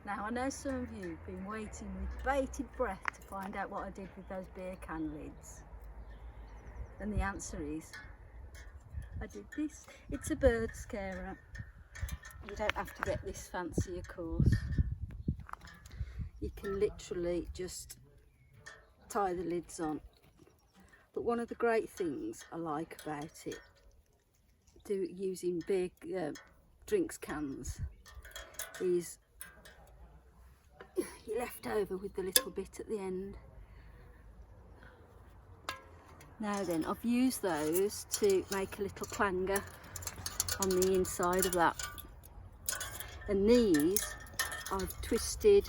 Now I know some of you have been waiting with bated breath to find out what I did with those beer can lids. And the answer is, I did this. It's a bird scarer. You don't have to get this fancy, of course. You can literally just tie the lids on. But one of the great things I like about it, using big drinks cans, is you're left over with the little bit at the end. Now then, I've used those to make a little clanger on the inside of that. And these, I've twisted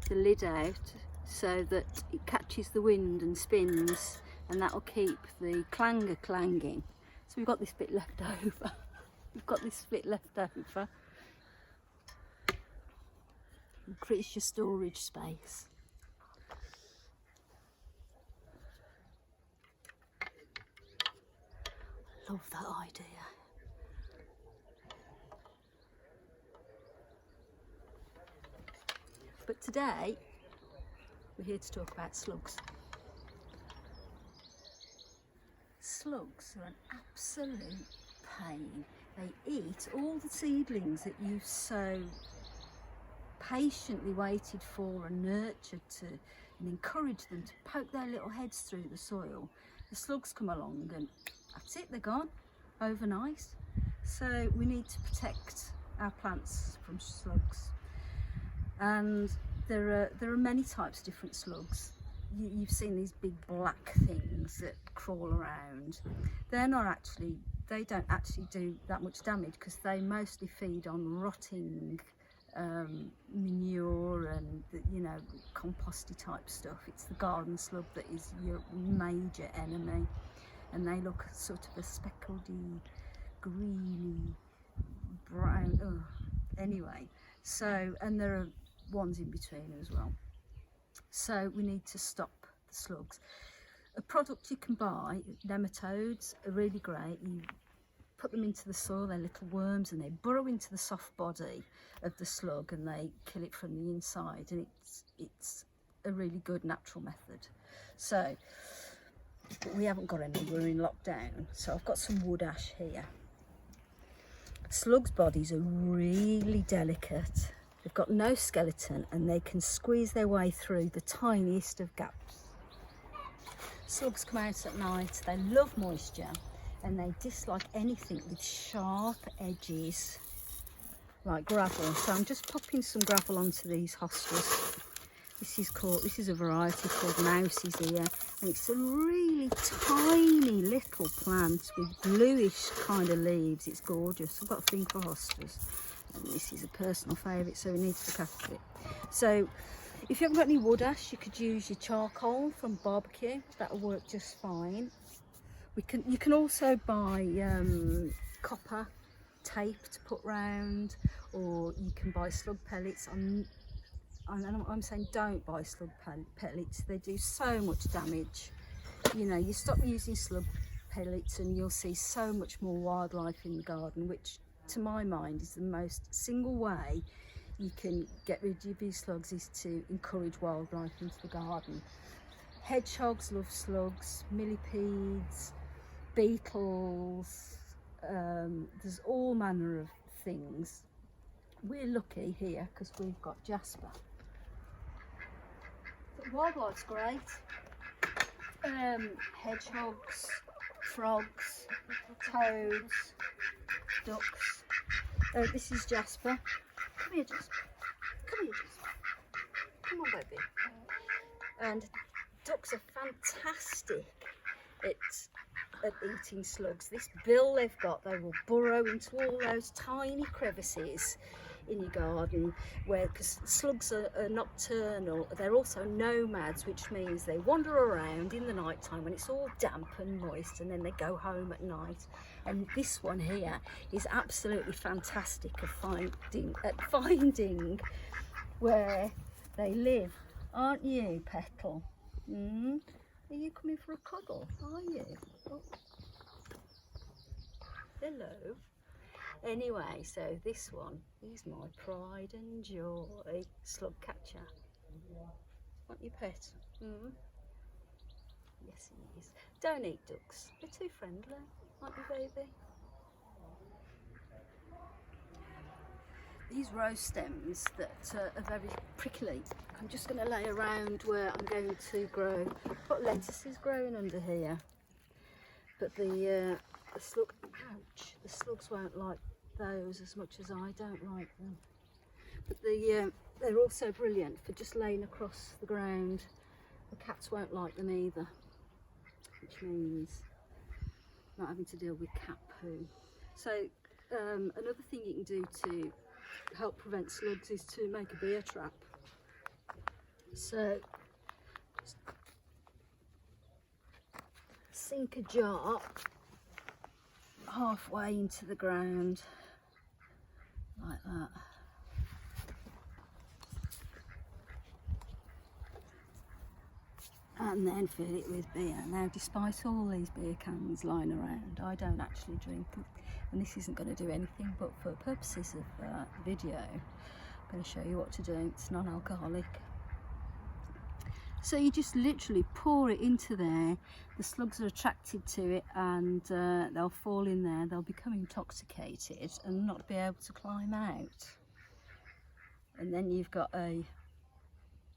the lid out so that it catches the wind and spins, and that'll keep the clanger clanging. So we've got this bit left over. We've got this bit left over. Increase your storage space. Love that idea. But today we're here to talk about slugs. Slugs are an absolute pain. They eat all the seedlings that you've so patiently waited for and nurtured to, and encouraged them to poke their little heads through the soil. The slugs come along and that's it, they're gone overnight. So we need to protect our plants from slugs. And there are many types of different slugs. You've seen these big black things that crawl around. They don't actually do that much damage because they mostly feed on rotting manure and composty type stuff. It's the garden slug that is your major enemy, and they look sort of a speckledy, greeny, brown. Anyway, so, and there are ones in between as well. So we need to stop the slugs. A product you can buy, nematodes, are really great. You put them into the soil, they're little worms, and they burrow into the soft body of the slug and they kill it from the inside, and it's a really good natural method. So we haven't got any, we're in lockdown, so I've got some wood ash here. Slugs' bodies are really delicate. They've got no skeleton and they can squeeze their way through the tiniest of gaps. Slugs come out at night, they love moisture, and they dislike anything with sharp edges like gravel. So I'm just popping some gravel onto these hostas. This is a variety called Mouse's Ear, and it's a really tiny little plant with bluish kind of leaves. It's gorgeous. I've got a thing for hostas, and this is a personal favourite, so we need to look after it. So if you haven't got any wood ash, you could use your charcoal from barbecue. That'll work just fine. You can also buy copper tape to put round, or you can buy slug pellets. I'm saying don't buy slug pellets. They do so much damage. You stop using slug pellets and you'll see so much more wildlife in the garden, which to my mind is the most single way you can get rid of these slugs, is to encourage wildlife into the garden. Hedgehogs love slugs, millipedes, beetles, there's all manner of things. We're lucky here because we've got jasper. The wildlife's great. Hedgehogs, frogs, toads, ducks. This is Jasper. Come here, Jasper. Come here, Jasper. Come on, baby. And ducks are fantastic at eating slugs. This bill they've got, they will burrow into all those tiny crevices in your garden, because slugs are nocturnal. They're also nomads, which means they wander around in the night time when it's all damp and moist, and then they go home at night. And this one here is absolutely fantastic at finding where they live, aren't you, Petal? Are you coming for a cuddle? Are you? Oh. Hello. Anyway, so this one is my pride and joy, slug catcher. Want your pet? Mm? Yes, he is. Don't eat ducks. They're too friendly, aren't you, baby? These rose stems that are very prickly, I'm just going to lay around where I'm going to grow. I've got lettuces growing under here, but the slug, ouch, the slugs won't like those as much as I don't like them. But they're also brilliant for just laying across the ground. The cats won't like them either, which means not having to deal with cat poo. So another thing you can do to help prevent slugs is to make a beer trap. So just sink a jar halfway into the ground like that. And then fill it with beer. Now, despite all these beer cans lying around, I don't actually drink, and this isn't going to do anything, but for purposes of the video, I'm going to show you what to do. It's non-alcoholic. So you just literally pour it into there. The slugs are attracted to it, and they'll fall in there. They'll become intoxicated and not be able to climb out. And then you've got a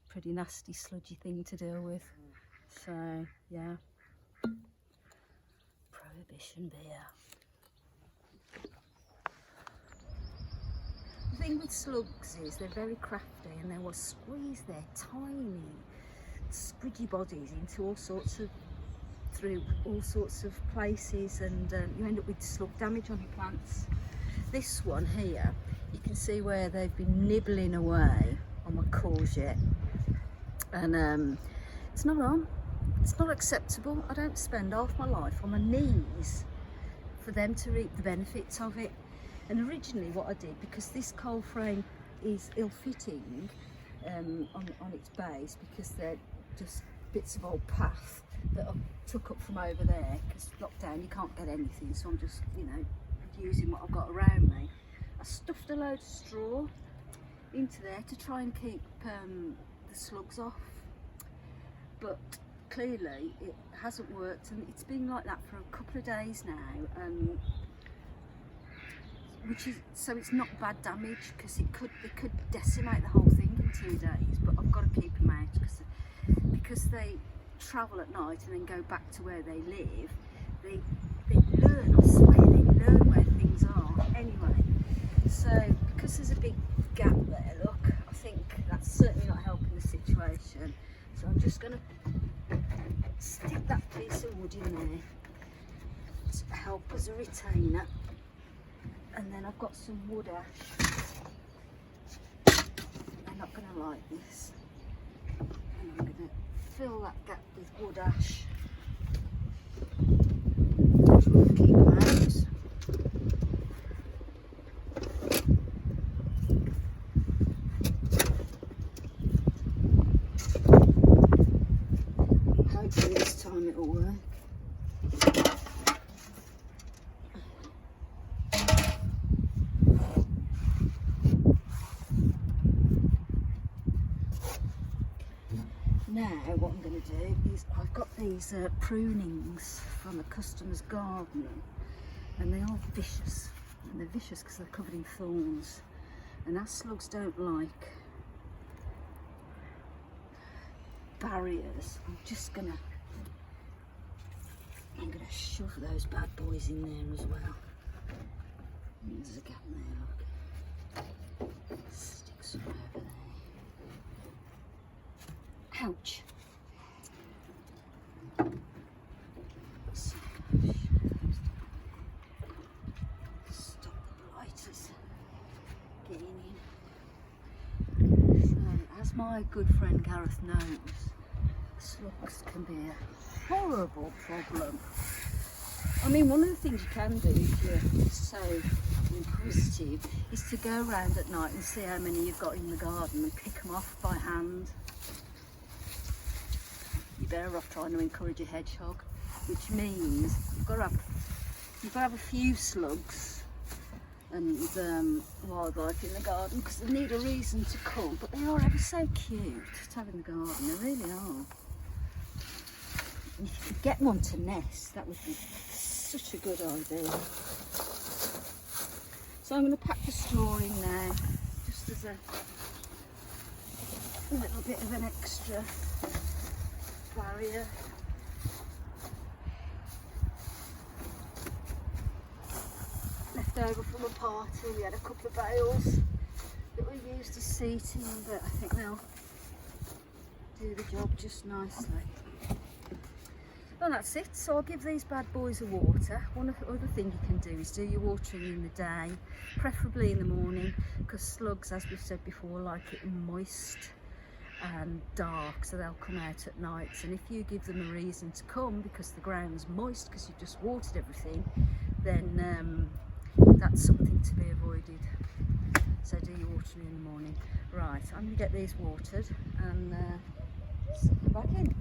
pretty nasty sludgy thing to deal with. So yeah, prohibition beer. The thing with slugs is they're very crafty, and they will squeeze their tiny squidgy bodies into all sorts of places, and you end up with slug damage on your plants. This one here, you can see where they've been nibbling away on my courgette, and it's not on. It's not acceptable. I don't spend half my life on my knees for them to reap the benefits of it. And originally what I did, because this coal frame is ill-fitting on its base, because they're just bits of old path that I took up from over there, because lockdown you can't get anything, so I'm just, you know, using what I've got around me. I stuffed a load of straw into there to try and keep the slugs off, but clearly it hasn't worked, and it's been like that for a couple of days now, so it's not bad damage, because it could decimate the whole thing in 2 days, but I've got to keep them out, because they travel at night and then go back to where they live. They learn, I swear, they learn where things are anyway. So because there's a big gap there, look, I think that's certainly not helping the situation. So I'm just going to stick that piece of wood in there to help as a retainer, and then I've got some wood ash. They're not going to like this, and I'm going to fill that gap with wood ash, which will keep them out. Hopefully this time it'll work. Now what I'm going to do is, I've got these prunings from a customer's garden, and they are vicious, and they're vicious because they're covered in thorns, and as slugs don't like barriers, I'm gonna shove those bad boys in there as well. There's a gap there, look. Stick some over there. Ouch. Stop the blighters getting in. So, as my good friend Gareth knows, slugs can be a horrible problem. I mean, one of the things you can do if you're so inquisitive is to go around at night and see how many you've got in the garden and pick them off by hand. You're better off trying to encourage a hedgehog, which means you've got to have a few slugs and wildlife in the garden, because they need a reason to come, but they are ever so cute to have in the garden, they really are. And if you could get one to nest, that would be such a good idea. So I'm going to pack the straw in now, just as a little bit of an extra barrier. Left over from a party, we had a couple of bales that we used as seating, but I think they'll do the job just nicely. Well, that's it. So I'll give these bad boys a water. One other thing you can do is do your watering in the day, preferably in the morning, because slugs, as we've said before, like it moist and dark, so they'll come out at nights. And if you give them a reason to come because the ground's moist because you've just watered everything, then that's something to be avoided. So do your watering in the morning. Right, I'm going to get these watered and stick them back in.